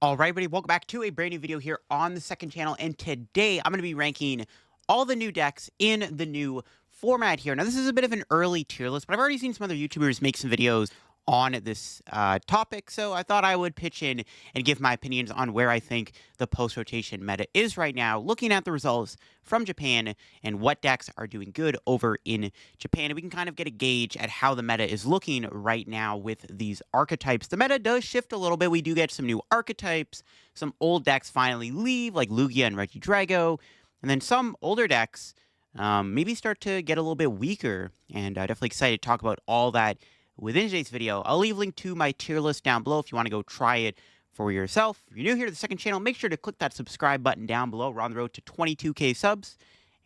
Alright, everybody, welcome back to a brand new video here on the second channel, and today I'm going to be ranking all the new decks in the new format here. Now, this is a bit of an early tier list, but I've already seen some other YouTubers make some videos on this topic, so I thought I would pitch in and give my opinions on where I think the post-rotation meta is right now, looking at the results from Japan and what decks are doing good over in Japan. And we can kind of get a gauge at how the meta is looking right now with these archetypes. The meta does shift a little bit. We do get some new archetypes. Some old decks finally leave, like Lugia and Regidrago. And then some older decks maybe start to get a little bit weaker. And definitely excited to talk about all that within today's video. I'll leave a link to my tier list down below if you want to go try it for yourself. If you're new here to the second channel, make sure to click that subscribe button down below. We're on the road to 22K subs.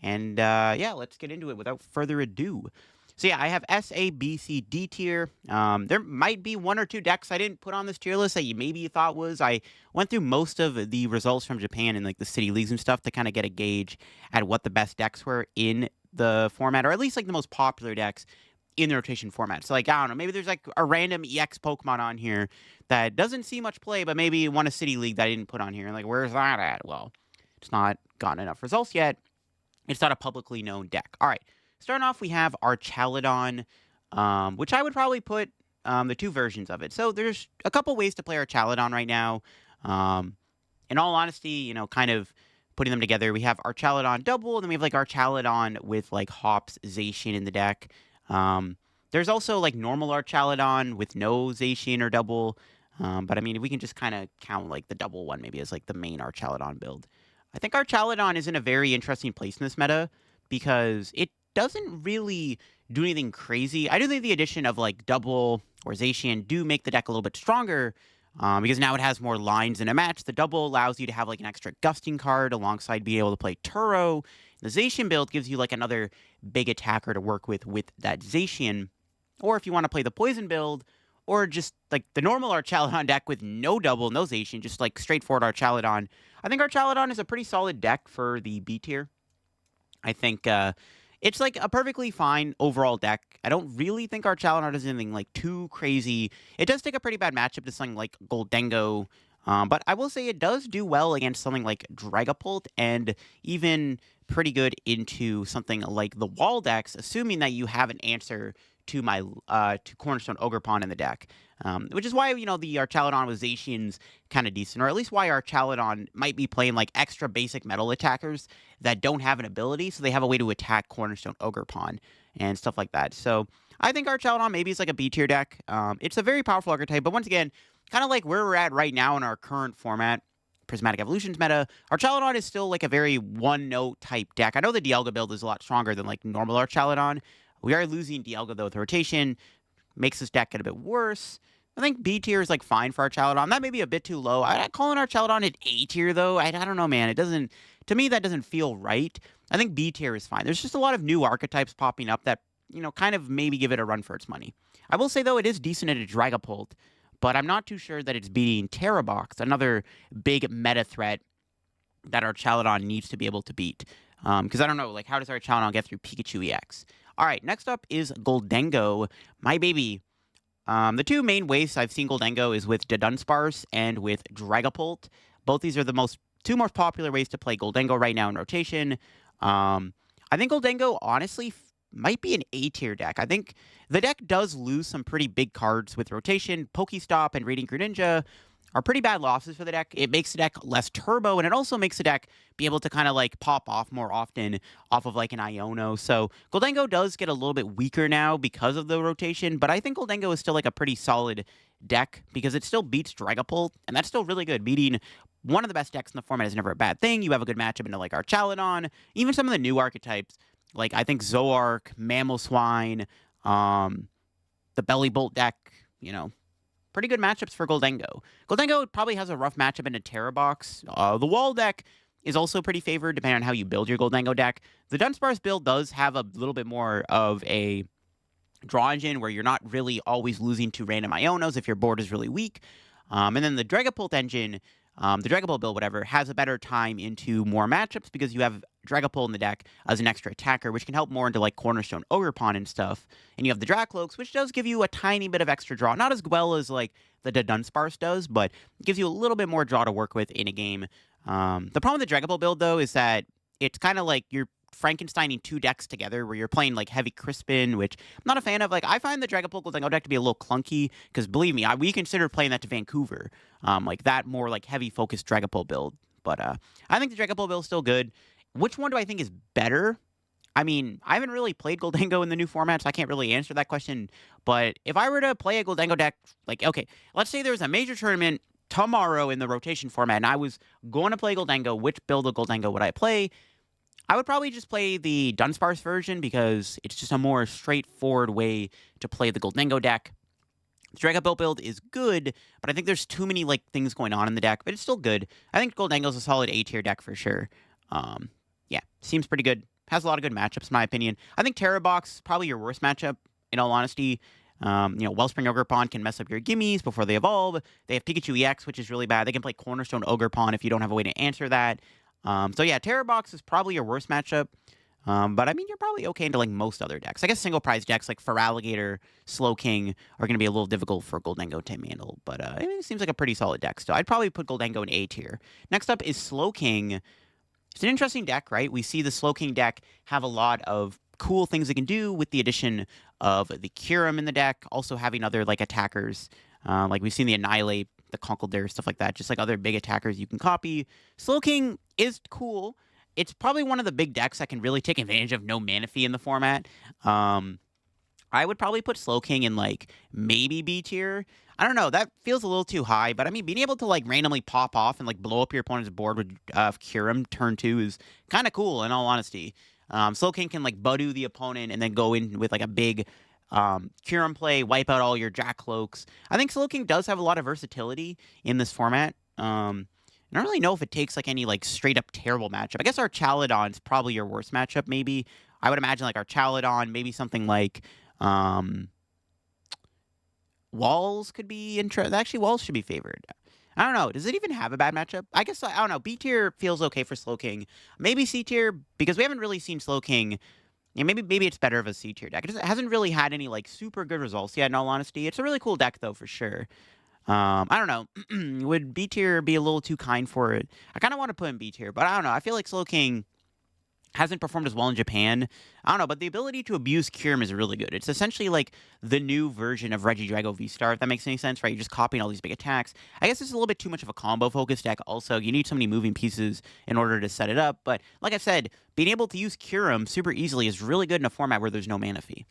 And yeah, let's get into it without further ado. So yeah, I have S, A, B, C, D tier. There might be one or two decks I didn't put on this tier list that you thought was. I went through most of the results from Japan and like the city leagues and stuff to kind of get a gauge at what the best decks were in the format, or at least like the most popular decks in the rotation format. So like, I don't know, maybe there's like a random EX Pokemon on here that doesn't see much play, but maybe won a city league that I didn't put on here. Like, where's that at? Well, it's not gotten enough results yet. It's not a publicly known deck. All right, starting off, we have Archaludon, which I would probably put the two versions of it. So there's a couple ways to play Archaludon right now. In all honesty, you know, kind of putting them together, we have Archaludon double, and then we have like Archaludon with like Hops, Zacian in the deck. There's also like normal Archaludon with no Zacian or double. But I mean, we can just kind of count like the double one maybe as like the main Archaludon build. I think Archaludon is in a very interesting place in this meta because it doesn't really do anything crazy. I do think the addition of like double or Zacian do make the deck a little bit stronger, because now it has more lines in a match. The double allows you to have like an extra gusting card alongside being able to play Turo. The Zacian build gives you like another big attacker to work with that Zacian. Or if you want to play the poison build, or just like the normal Archaludon deck with no double, no Zacian, just like straightforward Archaludon. I think Archaludon is a pretty solid deck for the B tier. I think it's like a perfectly fine overall deck. I don't really think Archaludon does anything like too crazy. It does take a pretty bad matchup to something like Gholdengo, but I will say it does do well against something like Dragapult, and even pretty good into something like the wall decks, assuming that you have an answer to my to Cornerstone Ogerpon in the deck. Which is why, you know, the Archaludon with Zacian's kind of decent, or at least why Archaludon might be playing like extra basic metal attackers that don't have an ability, so they have a way to attack Cornerstone Ogerpon and stuff like that. So I think Archaludon maybe is like a B tier deck. It's a very powerful archetype, but once again, kind of like where we're at right now in our current format, Prismatic Evolutions meta, Archaludon is still like a very one-note type deck. I know the Dialga build is a lot stronger than like normal Archaludon. We are losing Dialga though with rotation, makes this deck get a bit worse. I think B tier is like fine for Archaludon. That may be a bit too low. I'd call an Archaludon at A tier though. I don't know, man. It doesn't, to me, that doesn't feel right. I think B tier is fine. There's just a lot of new archetypes popping up that, you know, kind of maybe give it a run for its money. I will say though, it is decent at a Dragapult, but I'm not too sure that it's beating Terrabox, another big meta threat that Archaludon needs to be able to beat. Because I don't know, like, how does Archaludon get through Pikachu EX? All right, next up is Gholdengo, my baby. The two main ways I've seen Gholdengo is with Dunsparce and with Dragapult. Both these are the two most popular ways to play Gholdengo right now in rotation. I think Gholdengo, honestly, might be an A-tier deck. I think the deck does lose some pretty big cards with rotation. Pokestop and Radiant Greninja are pretty bad losses for the deck. It makes the deck less turbo, and it also makes the deck be able to kind of like pop off more often off of like an Iono. So Gholdengo does get a little bit weaker now because of the rotation, but I think Gholdengo is still like a pretty solid deck because it still beats Dragapult, and that's still really good. Beating one of the best decks in the format is never a bad thing. You have a good matchup into like Archaludon, even some of the new archetypes, like I think Zoark, Mammoswine, the Bellybolt deck, you know, pretty good matchups for Gholdengo. Gholdengo probably has a rough matchup into Terrabox. The wall deck is also pretty favored depending on how you build your Gholdengo deck. The Dunsparce build does have a little bit more of a draw engine where you're not really always losing to random Ionos if your board is really weak. And then the Dragapult engine, the Dragapult build, whatever, has a better time into more matchups because you have Dragapult in the deck as an extra attacker, which can help more into like Cornerstone Ogerpon and stuff. And you have the Dracloaks, which does give you a tiny bit of extra draw. Not as well as like the Dunsparce does, but it gives you a little bit more draw to work with in a game. The problem with the Dragapult build, though, is that it's kind of like you're Frankensteining two decks together where you're playing like heavy Crispin, which I'm not a fan of. Like, I find the Dragapult Gholdengo deck to be a little clunky because, believe me, we considered playing that to Vancouver. Like that more like heavy focused Dragapult build. But I think the Dragapult build is still good. Which one do I think is better? I mean, I haven't really played Gholdengo in the new format, so I can't really answer that question. But if I were to play a Gholdengo deck, like, okay, let's say there was a major tournament tomorrow in the rotation format, and I was going to play Gholdengo, which build of Gholdengo would I play? I would probably just play the Dunsparce version because it's just a more straightforward way to play the Gholdengo deck. The Dragapult build is good, but I think there's too many like things going on in the deck, but it's still good. I think Gholdengo's a solid A-tier deck for sure. Yeah, seems pretty good. Has a lot of good matchups, in my opinion. I think Terrabox is probably your worst matchup, in all honesty. Wellspring Ogerpon can mess up your gimmies before they evolve. They have Pikachu EX, which is really bad. They can play Cornerstone Ogerpon if you don't have a way to answer that. So yeah, Terrabox is probably your worst matchup. But I mean, you're probably okay into like most other decks. I guess single prize decks like Feraligatr, Slowking are going to be a little difficult for Gholdengo to handle. But it seems like a pretty solid deck still. I'd probably put Gholdengo in A tier. Next up is Slowking. It's an interesting deck, right? We see the Slowking deck have a lot of cool things it can do with the addition of the Kyurem in the deck, also having other like attackers. Like we've seen the Annihilate, the Conkeldurr, stuff like that, just like other big attackers you can copy. Slowking is cool. It's probably one of the big decks that can really take advantage of no mana fee in the format. I would probably put Slowking in like maybe B tier. I don't know. That feels a little too high, but I mean, being able to like randomly pop off and like blow up your opponent's board with Kyurem turn 2 is kind of cool. In all honesty, Slowking can like Budu the opponent and then go in with like a big Kyurem play, wipe out all your Dracloaks. I think Slowking does have a lot of versatility in this format. I don't really know if it takes like any like straight up terrible matchup. I guess Archaludon's probably your worst matchup. Maybe I would imagine like Archaludon, maybe something like Walls could be interesting. Actually, Walls should be favored. I don't know. Does it even have a bad matchup? I guess, I don't know. B tier feels okay for Slowking. Maybe C tier, because we haven't really seen Slowking. Yeah, maybe it's better of a C tier deck. It hasn't really had any like super good results yet, in all honesty. It's a really cool deck, though, for sure. I don't know. Would B tier be a little too kind for it? I kind of want to put in B tier, but I don't know. I feel like Slowking hasn't performed as well in Japan. I don't know, but the ability to abuse Kyurem is really good. It's essentially like the new version of Regidrago V-Star, if that makes any sense, right? You're just copying all these big attacks. I guess it's a little bit too much of a combo-focused deck also. You need so many moving pieces in order to set it up. But like I said, being able to use Kyurem super easily is really good in a format where there's no mana fee.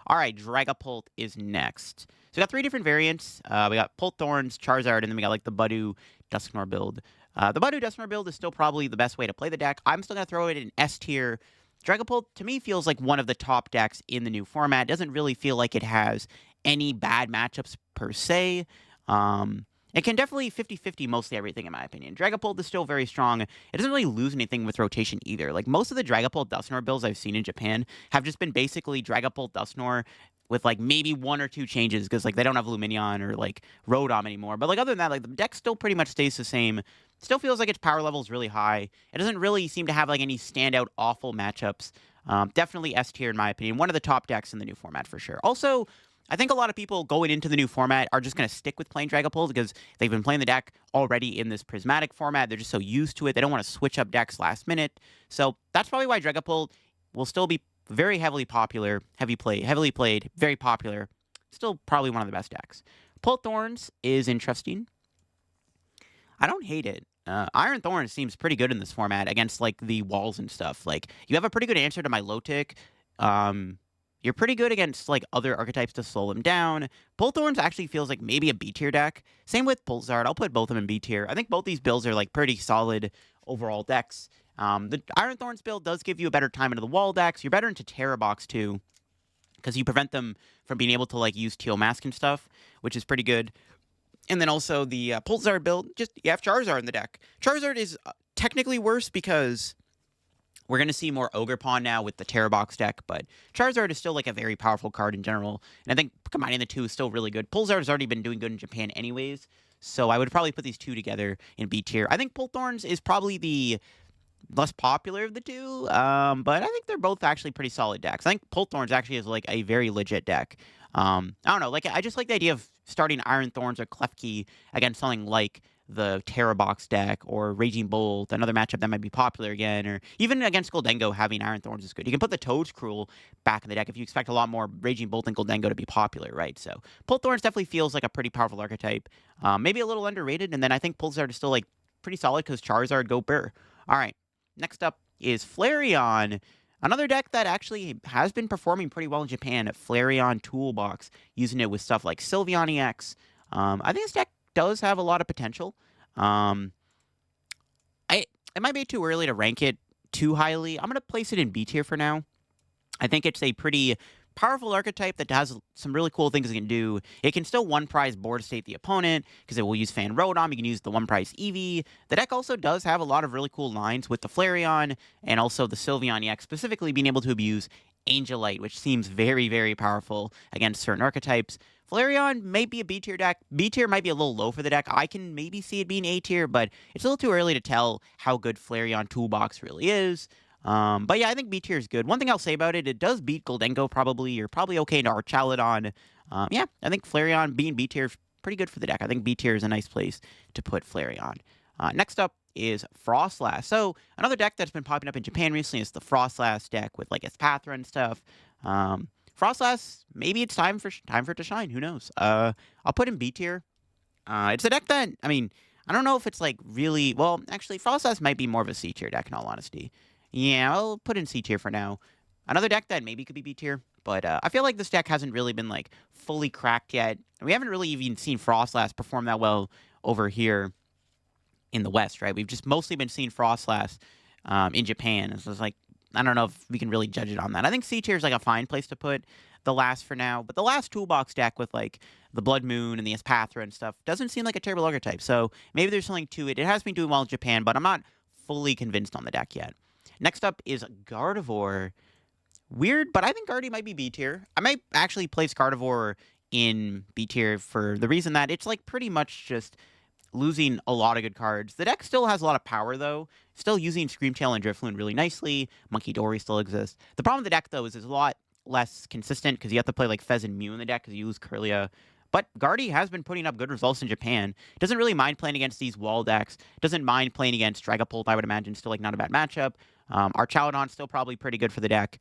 All right, Dragapult is next. So we got 3 different variants. We got Pult, Thorns, Charizard, and then we got like the Budu Dusknoir build. The Budu Dusknoir build is still probably the best way to play the deck. I'm still going to throw it in S tier. Dragapult, to me, feels like one of the top decks in the new format. It doesn't really feel like it has any bad matchups per se. It can definitely 50-50 mostly everything, in my opinion. Dragapult is still very strong. It doesn't really lose anything with rotation either. Like, most of the Dragapult Dusknoir builds I've seen in Japan have just been basically Dragapult Dusknoir with, like, maybe 1 or 2 changes, because, like, they don't have Luminion or, like, Rotom anymore. But, like, other than that, like, the deck still pretty much stays the same. Still feels like its power level is really high. It doesn't really seem to have, like, any standout awful matchups. Definitely S tier, in my opinion. One of the top decks in the new format, for sure. Also, I think a lot of people going into the new format are just going to stick with playing Dragapult because they've been playing the deck already in this prismatic format. They're just so used to it. They don't want to switch up decks last minute. So that's probably why Dragapult will still be very heavily popular, heavily played, very popular. Still probably one of the best decks. Pult Thorns is interesting. I don't hate it. Iron Thorns seems pretty good in this format against, like, the walls and stuff. Like, you have a pretty good answer to my low tick. You're pretty good against, like, other archetypes to slow them down. Pult Thorns actually feels like maybe a B tier deck. Same with Pulsar. I'll put both of them in B tier. I think both these builds are, like, pretty solid overall decks. The Iron Thorns build does give you a better time into the wall decks. You're better into Terra Box, too, because you prevent them from being able to, like, use Teal Mask and stuff, which is pretty good. And then also the Pulsar build, just you have Charizard in the deck. Charizard is technically worse because we're going to see more Ogerpon now with the Terra Box deck, but Charizard is still like a very powerful card in general. And I think combining the two is still really good. Pulsar has already been doing good in Japan anyways, so I would probably put these two together in B tier. I think Pult Thorns is probably the less popular of the two, but I think they're both actually pretty solid decks. I think Thorns actually is like a very legit deck. I don't know, like I just like the idea of starting Iron Thorns or Klefki against something like the Terra Box deck or Raging Bolt, another matchup that might be popular again, or even against Gholdengo, having Iron Thorns is good. You can put the Toad's Cruel back in the deck if you expect a lot more Raging Bolt and Gholdengo to be popular, right? So Thorns definitely feels like a pretty powerful archetype, maybe a little underrated, and then I think Pulsar is still like pretty solid because Charizard go Burr. All right, next up is Flareon. Another deck that actually has been performing pretty well in Japan, Flareon Toolbox, using it with stuff like Sylveon EX. I think this deck does have a lot of potential. Um, it might be too early to rank it too highly. I'm going to place it in B tier for now. I think it's a pretty powerful archetype that has some really cool things it can do. It can still one-prize board state the opponent, because it will use Fan Rotom. You can use the one-prize Eevee. The deck also does have a lot of really cool lines with the Flareon and also the Sylveon EX, specifically being able to abuse Angelite, which seems very, very powerful against certain archetypes. Flareon may be a B tier deck. B tier might be a little low for the deck. I can maybe see it being A tier, but it's a little too early to tell how good Flareon Toolbox really is. But yeah, I think B tier is good. One thing I'll say about it, it does beat Gholdengo probably. You're probably okay into Archaludon. Yeah, I think Flareon being B tier is pretty good for the deck. I think B tier is a nice place to put Flareon. Next up is Froslass. So another deck that's been popping up in Japan recently is the Froslass deck with like Espathra and stuff. Froslass, maybe it's time for it to shine. Who knows? I'll put in B tier. It's a deck that, I mean, I don't know if it's like really, well, actually, Froslass might be more of a C tier deck in all honesty. Yeah, I'll put in C tier for now. Another deck that maybe could be B tier, but I feel like this deck hasn't really been like fully cracked yet. We haven't really even seen Froslass perform that well over here in the West, right? We've just mostly been seeing Froslass in Japan. So it's like, I don't know if we can really judge it on that. I think C tier is like a fine place to put the last for now, but the last toolbox deck with like the Blood Moon and the Espathra and stuff doesn't seem like a terrible archetype. So maybe there's something to it. It has been doing well in Japan, but I'm not fully convinced on the deck yet. Next up is Gardevoir. Weird, but I think Gardy might be B tier. I might actually place Gardevoir in B tier for the reason that it's like pretty much just losing a lot of good cards. The deck still has a lot of power, though. Still using Screamtail and Drifloon really nicely. Monkey Dory still exists. The problem with the deck, though, is it's a lot less consistent because you have to play like Fez and Mew in the deck because you lose Kirlia. But Gardy has been putting up good results in Japan. Doesn't really mind playing against these wall decks. Doesn't mind playing against Dragapult, I would imagine. Still like not a bad matchup. Archaludon still probably pretty good for the deck.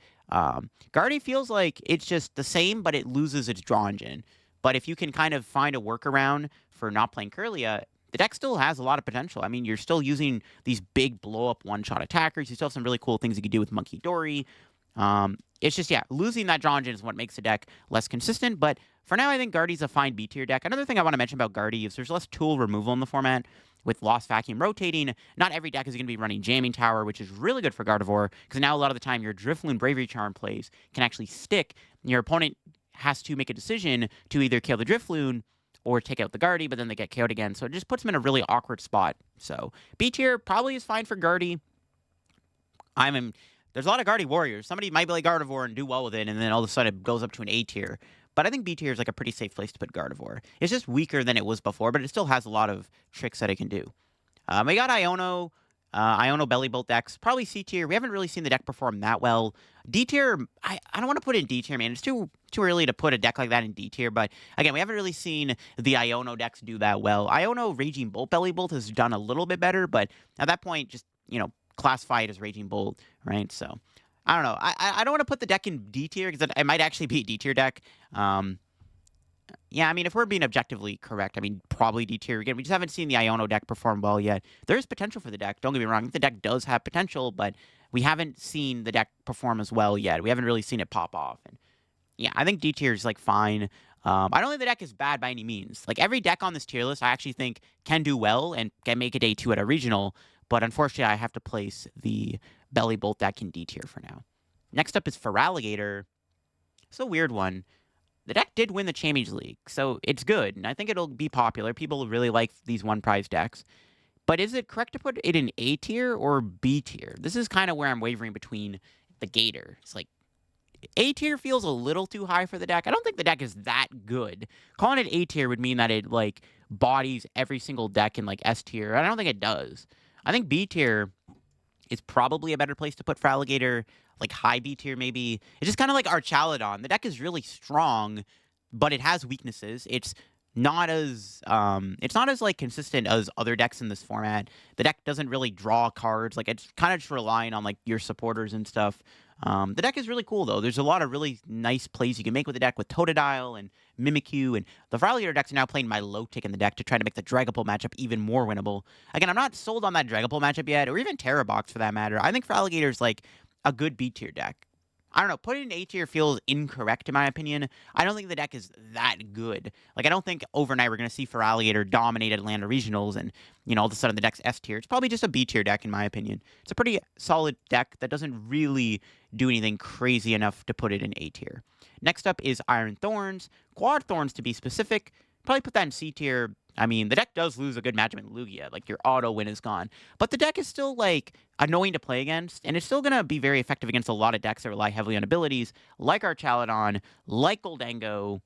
Gardy feels like it's just the same, but it loses its draw engine. But if you can kind of find a workaround for not playing Kirlia, the deck still has a lot of potential. I mean, you're still using these big blow-up one-shot attackers. You still have some really cool things you can do with Monkey Dory. It's just, yeah, losing that draw engine is what makes the deck less consistent. But for now, I think Gardy's a fine B-tier deck. Another thing I want to mention about Gardy is there's less tool removal in the format. With Lost Vacuum rotating, not every deck is going to be running Jamming Tower, which is really good for Gardevoir, because now a lot of the time your Drifloon Bravery Charm plays can actually stick. Your opponent has to make a decision to either kill the Drifloon or take out the Gardy, but then they get KO'd again. So it just puts them in a really awkward spot. So B tier probably is fine for Gardy. There's a lot of Gardy warriors. Somebody might play Gardevoir and do well with it, and then all of a sudden it goes up to an A tier. But I think B tier is like a pretty safe place to put Gardevoir. It's just weaker than it was before, but it still has a lot of tricks that it can do. We got Iono. Iono Belly Bolt decks. Probably C tier. We haven't really seen the deck perform that well. D tier, I don't want to put it in D tier, man. It's too early to put a deck like that in D tier. But again, we haven't really seen the Iono decks do that well. Iono Raging Bolt Belly Bolt has done a little bit better, but at that point, just, classify it as Raging Bolt, right? So I don't know. I don't want to put the deck in D tier because it might actually be a D tier deck. Yeah, I mean, if we're being objectively correct, I mean, probably D tier. Again, we just haven't seen the Iono deck perform well yet. There is potential for the deck. Don't get me wrong. The deck does have potential, but we haven't seen the deck perform as well yet. We haven't really seen it pop off. And yeah, I think D tier is like fine. I don't think the deck is bad by any means. Like every deck on this tier list, I actually think can do well and can make it A2 at a regional. But unfortunately, I have to place the Belly Bolt deck in D tier for now. Next up is Feraligatr. It's a weird one. The deck did win the Champions League, so it's good, and I think it'll be popular. People really like these one-prize decks. But is it correct to put it in A tier or B tier? This is kind of where I'm wavering between the Gator. It's like, A tier feels a little too high for the deck. I don't think the deck is that good. Calling it A tier would mean that it, like, bodies every single deck in, like, S tier. I don't think it does. I think B tier is probably a better place to put Feraligatr, like high B tier maybe. It's just kind of like Archaludon. The deck is really strong, but it has weaknesses. It's not as like consistent as other decks in this format. The deck doesn't really draw cards. Like it's kind of just relying on like your supporters and stuff. The deck is really cool though. There's a lot of really nice plays you can make with the deck with Totodile and Mimikyu, and the Feraligatr decks are now playing Milotic in the deck to try to make the Dragapult matchup even more winnable. Again, I'm not sold on that Dragapult matchup yet, or even Terrabox for that matter. I think Feraligatr's like a good B tier deck. I don't know. Putting it in A tier feels incorrect in my opinion. I don't think the deck is that good. Like I don't think overnight we're gonna see Feraligatr dominate Atlanta regionals, and all of a sudden the deck's S tier. It's probably just a B tier deck in my opinion. It's a pretty solid deck that doesn't really do anything crazy enough to put it in A tier. Next up is Iron Thorns, Quad Thorns to be specific. Probably put that in C tier. I mean, the deck does lose a good matchup in Lugia. Like, your auto win is gone. But the deck is still, like, annoying to play against, and it's still going to be very effective against a lot of decks that rely heavily on abilities, like Archaludon, like Gholdengo,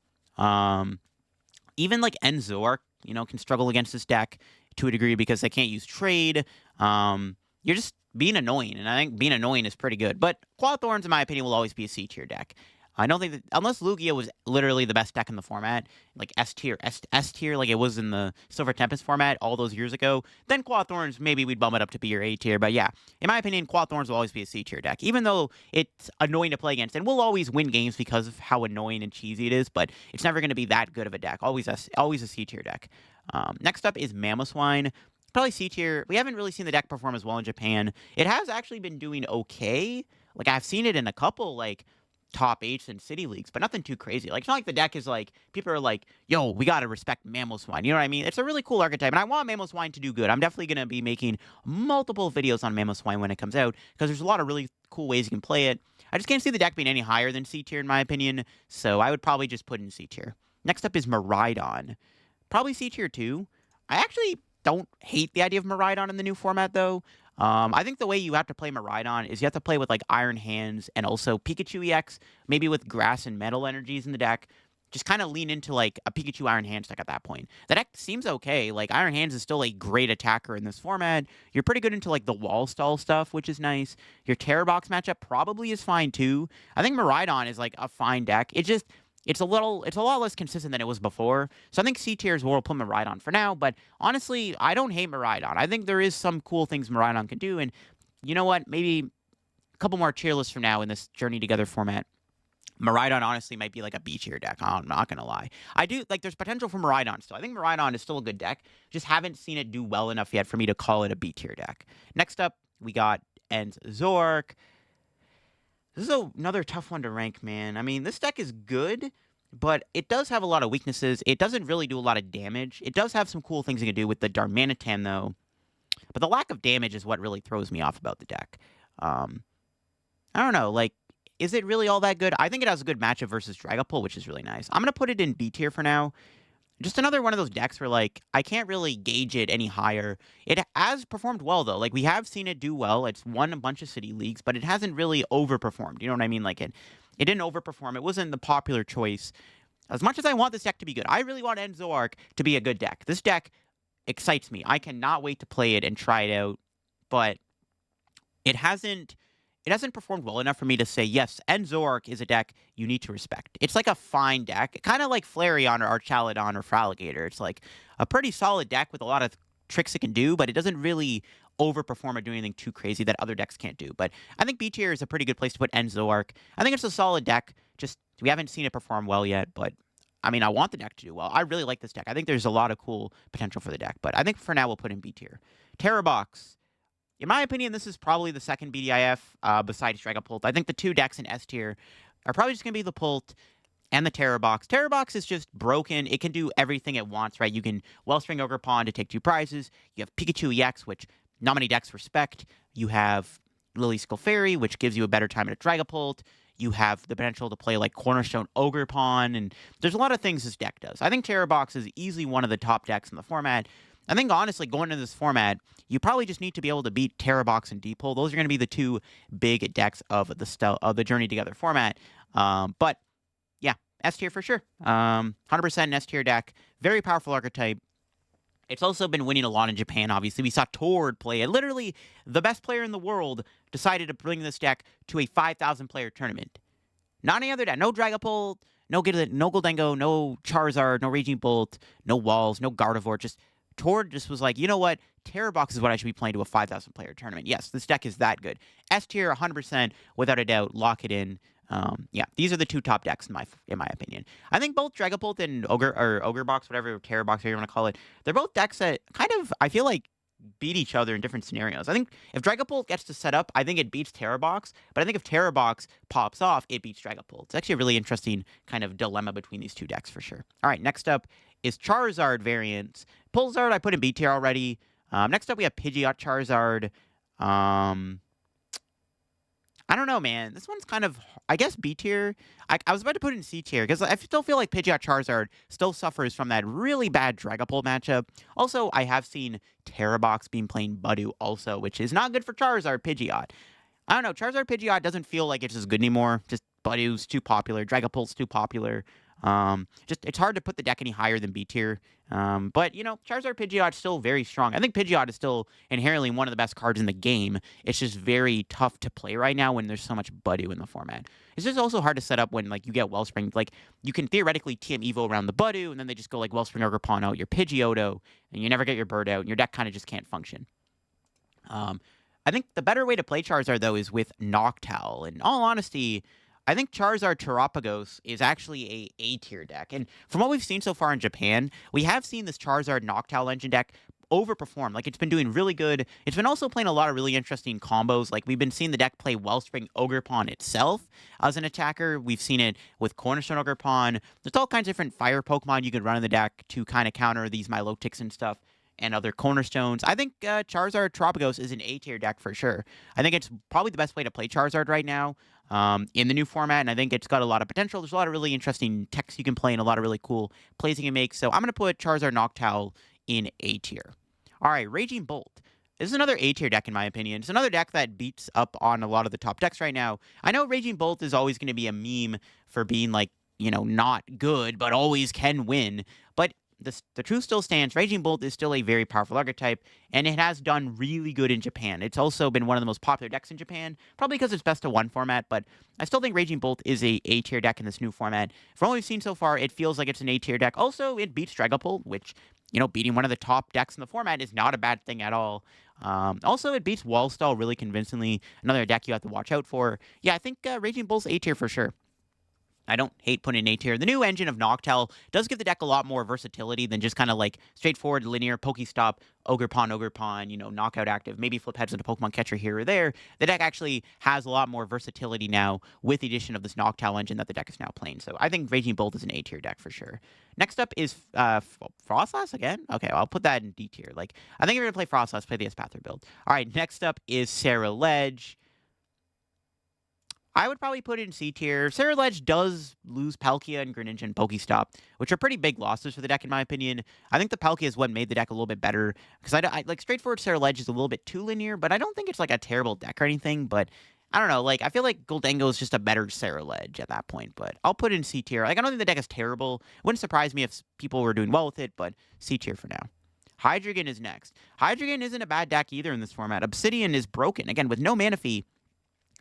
even, like, Enzor, can struggle against this deck to a degree because they can't use trade. You're just being annoying, and I think being annoying is pretty good. But Quad Thorns, in my opinion, will always be a C tier deck. I don't think that, unless Lugia was literally the best deck in the format, like S tier, like it was in the Silver Tempest format all those years ago, then Quad Thorns, maybe we'd bump it up to B or A tier. But yeah, in my opinion, Quad Thorns will always be a C tier deck, even though it's annoying to play against, and we'll always win games because of how annoying and cheesy it is. But it's never going to be that good of a deck. Always a C tier deck. Next up is Mammoswine. Probably C tier. We haven't really seen the deck perform as well in Japan. It has actually been doing okay. Like I've seen it in a couple like top 8s in city leagues, but nothing too crazy. Like it's not like the deck is like people are like, yo, we gotta respect Mammoswine. You know what I mean? It's a really cool archetype, and I want Mammoswine to do good. I'm definitely gonna be making multiple videos on Mammoswine when it comes out because there's a lot of really cool ways you can play it. I just can't see the deck being any higher than C tier in my opinion, so I would probably just put it in C tier. Next up is Miraidon. Probably C tier too. I actually don't hate the idea of Miraidon in the new format though. I think the way you have to play Miraidon is you have to play with like Iron Hands and also Pikachu EX, maybe with Grass and Metal energies in the deck. Just kind of lean into like a Pikachu Iron Hands deck at that point. The deck seems okay. Like Iron Hands is still a great attacker in this format. You're pretty good into like the wall stall stuff, which is nice. Your Terrabox matchup probably is fine too. I think Miraidon is like a fine deck. It's a lot less consistent than it was before. So I think C tier is where we'll put Miraidon for now. But honestly, I don't hate Miraidon. I think there is some cool things Miraidon can do. And you know what? Maybe a couple more tier lists from now in this Journey Together format. Miraidon honestly might be like a B tier deck. I'm not going to lie. I do, like, there's potential for Miraidon still. I think Miraidon is still a good deck. Just haven't seen it do well enough yet for me to call it a B tier deck. Next up, we got Enzor. This is another tough one to rank, man. I mean, this deck is good, but it does have a lot of weaknesses. It doesn't really do a lot of damage. It does have some cool things it can do with the Darmanitan, though. But the lack of damage is what really throws me off about the deck. I don't know, like, is it really all that good? I think it has a good matchup versus Dragapult, which is really nice. I'm going to put it in B tier for now. Just another one of those decks where, like, I can't really gauge it any higher. It has performed well, though. Like, we have seen it do well. It's won a bunch of city leagues, but it hasn't really overperformed. You know what I mean? Like, it didn't overperform. It wasn't the popular choice. As much as I want this deck to be good, I really want Enzor to be a good deck. This deck excites me. I cannot wait to play it and try it out, but it hasn't performed well enough for me to say, yes, Enzor is a deck you need to respect. It's like a fine deck, kind of like Flareon or Archaludon or Feraligatr. It's like a pretty solid deck with a lot of tricks it can do, but it doesn't really overperform or do anything too crazy that other decks can't do. But I think B tier is a pretty good place to put Enzor. I think it's a solid deck. Just we haven't seen it perform well yet, but I mean, I want the deck to do well. I really like this deck. I think there's a lot of cool potential for the deck, but I think for now we'll put in B tier. Terrabox. In my opinion, this is probably the second BDIF besides Dragapult. I think the two decks in S tier are probably just going to be the Pult and the Terrabox. Terrabox is just broken. It can do everything it wants, right? You can Wellspring Ogre Pawn to take 2 prizes. You have Pikachu EX, which not many decks respect. You have Lily Skulfairy, which gives you a better time at Dragapult. You have the potential to play like Cornerstone Ogre Pawn, and there's a lot of things this deck does. I think Terrabox is easily one of the top decks in the format. I think, honestly, going into this format, you probably just need to be able to beat Terrabox and Deepole. Those are going to be the two big decks of the Journey Together format. But, yeah, S tier for sure. 100% an S tier deck. Very powerful archetype. It's also been winning a lot in Japan, obviously. We saw Tord play it. Literally, the best player in the world decided to bring this deck to a 5,000-player tournament. Not any other deck. No Dragapult, no Gholdengo, no Charizard, no Raging Bolt, no Walls, no Gardevoir. Just Tord just was like, you know what? Terror Box is what I should be playing to a 5,000-player tournament. Yes, this deck is that good. S tier, 100%, without a doubt. Lock it in. Yeah, these are the two top decks in my opinion. I think both Dragapult and Ogre Box, whatever Terror Box, whatever you want to call it, they're both decks that kind of, I feel like, beat each other in different scenarios. I think if Dragapult gets to set up, I think it beats Terror Box, but I think if Terror Box pops off, it beats Dragapult. It's actually a really interesting kind of dilemma between these two decks for sure. All right, next up is Charizard variants. Pulsar, I put in B tier already. Next up, we have Pidgeot Charizard. I don't know, man. This one's kind of, I guess, B tier. I was about to put it in C tier because I still feel like Pidgeot Charizard still suffers from that really bad Dragapult matchup. Also, I have seen Terrabox being playing Budew also, which is not good for Charizard Pidgeot. I don't know. Charizard Pidgeot doesn't feel like it's as good anymore. Just Budew's too popular. Dragapult's too popular. Just it's hard to put the deck any higher than B tier. But you know, Charizard Pidgeot is still very strong. I think Pidgeot is still inherently one of the best cards in the game. It's just very tough to play right now when there's so much Budew in the format. It's just also hard to set up when like you get Wellspring. Like you can theoretically TM Evo around the Budew, and then they just go like Wellspring Ogre Pawn out your Pidgeotto, and you never get your bird out, and your deck kind of just can't function. I think the better way to play Charizard though is with Noctowl. In all honesty, I think Charizard Terapagos is actually a tier deck. And from what we've seen so far in Japan, we have seen this Charizard Noctowl engine deck overperform. Like, it's been doing really good. It's been also playing a lot of really interesting combos. Like, we've been seeing the deck play Wellspring Ogre Pawn itself as an attacker. We've seen it with Cornerstone Ogre Pawn. There's all kinds of different fire Pokemon you could run in the deck to kind of counter these Milotics and stuff and other cornerstones. I think Charizard Terapagos is an A-tier deck for sure. I think it's probably the best way to play Charizard right now in the new format, and I think it's got a lot of potential. There's a lot of really interesting techs you can play and a lot of really cool plays you can make. So I'm going to put Charizard Noctowl in A-tier. All right, Raging Bolt. This is another A-tier deck in my opinion. It's another deck that beats up on a lot of the top decks right now. I know Raging Bolt is always going to be a meme for being like, you know, not good, but always can win. But the truth still stands. Raging Bolt is still a very powerful archetype, and it has done really good in Japan. It's also been one of the most popular decks in Japan, probably because it's best of one format, but I still think Raging Bolt is a A-tier deck in this new format. From what we've seen so far, it feels like it's an A-tier deck. Also, it beats Dragapult, which, you know, beating one of the top decks in the format is not a bad thing at all. Also, it beats Wallstall really convincingly, another deck you have to watch out for. Yeah, I think Raging Bolt's A-tier for sure. I don't hate putting in A tier. The new engine of Noctowl does give the deck a lot more versatility than just kind of like straightforward linear Pokestop, Ogre Pawn, you know, knockout active, maybe flip heads into Pokemon Catcher here or there. The deck actually has a lot more versatility now with the addition of this Noctowl engine that the deck is now playing. So I think Raging Bolt is an A tier deck for sure. Next up is Froslass again? Okay, I'll put that in D tier. Like, I think if you're going to play Froslass, play the Espathra build. All right, next up is Sarahledge. I would probably put it in C tier. Sarahledge does lose Palkia and Greninja and Pokestop, which are pretty big losses for the deck in my opinion. I think the Palkia is what made the deck a little bit better, because I like straightforward Sarahledge is a little bit too linear, but I don't think it's like a terrible deck or anything, but I don't know, like, I feel like Gholdengo is just a better Sarahledge at that point, but I'll put it in C tier. Like, I don't think the deck is terrible. Wouldn't surprise me if people were doing well with it, but C tier for now. Hydreigon is next. Hydreigon isn't a bad deck either in this format. Obsidian is broken. Again, with no mana fee,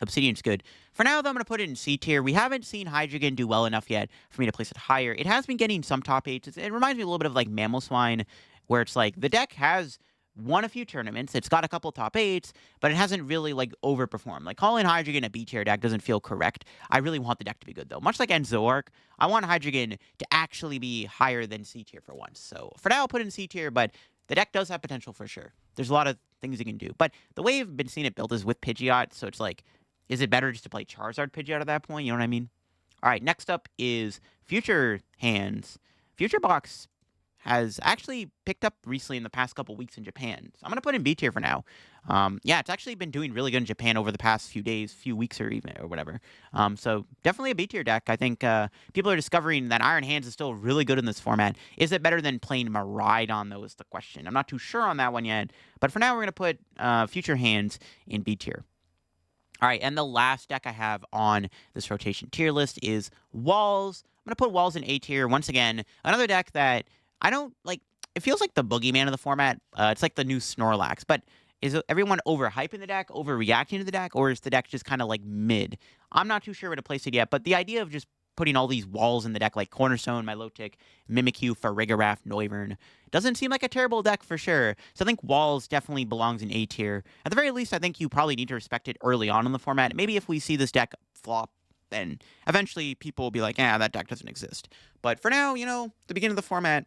Obsidian's good. For now, though, I'm going to put it in C tier. We haven't seen Hydreigon do well enough yet for me to place it higher. It has been getting some top 8s. It reminds me a little bit of, like, Mammoswine, where it's like the deck has won a few tournaments. It's got a couple top 8s, but it hasn't really, like, overperformed. Like, calling Hydreigon a B tier deck doesn't feel correct. I really want the deck to be good, though. Much like Enzor, I want Hydreigon to actually be higher than C tier for once. So for now, I'll put it in C tier, but the deck does have potential for sure. There's a lot of things you can do. But the way I've been seeing it built is with Pidgeot, so it's like, is it better just to play Charizard Pidgeot at that point? You know what I mean? All right, next up is Future Hands. Future Box has actually picked up recently in the past couple weeks in Japan. So I'm going to put in B tier for now. Yeah, it's actually been doing really good in Japan over the past few days, few weeks or even, or whatever. So definitely a B tier deck. I think people are discovering that Iron Hands is still really good in this format. Is it better than playing Miraidon, though, is the question. I'm not too sure on that one yet. But for now, we're going to put Future Hands in B tier. All right, and the last deck I have on this rotation tier list is Walls. I'm going to put Walls in A tier. Once again, another deck that I don't, like, it feels like the boogeyman of the format. It's like the new Snorlax, but is everyone overhyping the deck, overreacting to the deck, or is the deck just kind of like mid? I'm not too sure where to place it yet, but the idea of just putting all these walls in the deck like Cornerstone, Milotic, Mimikyu, Farigiraf, Noivern doesn't seem like a terrible deck for sure. So I think walls definitely belongs in A tier. At the very least, I think you probably need to respect it early on in the format. Maybe if we see this deck flop, then eventually people will be like, that deck doesn't exist. But for now, the beginning of the format,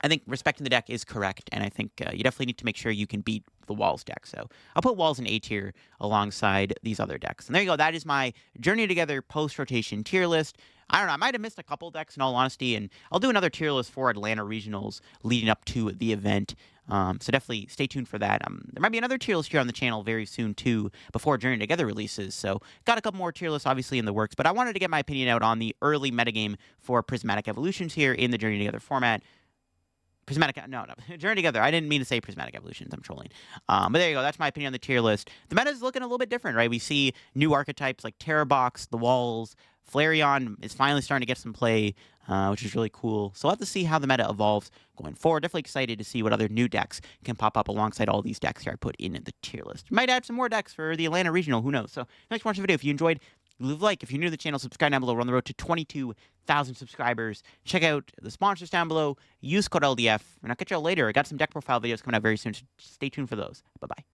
I think respecting the deck is correct, and I think you definitely need to make sure you can beat the Walls deck. So I'll put Walls in A tier alongside these other decks. And there you go. That is my Journey Together post-rotation tier list. I don't know. I might have missed a couple decks in all honesty, and I'll do another tier list for Atlanta Regionals leading up to the event. So definitely stay tuned for that. There might be another tier list here on the channel very soon too, before Journey Together releases. So got a couple more tier lists obviously in the works, but I wanted to get my opinion out on the early metagame for Prismatic Evolutions here in the Journey Together format. No, Journey Together. I didn't mean to say Prismatic Evolutions. I'm trolling. But there you go. That's my opinion on the tier list. The meta is looking a little bit different, right? We see new archetypes like Terrabox, the Walls, Flareon is finally starting to get some play, which is really cool. So we'll have to see how the meta evolves going forward. Definitely excited to see what other new decks can pop up alongside all these decks here I put in the tier list. Might add some more decks for the Atlanta Regional. Who knows? So thanks for watching the video. If you enjoyed, leave a like. If you're new to the channel, subscribe down below. We're on the road to 22,000 subscribers. Check out the sponsors down below. Use code LDF. And I'll catch y'all later. I got some deck profile videos coming out very soon, so stay tuned for those. Bye-bye.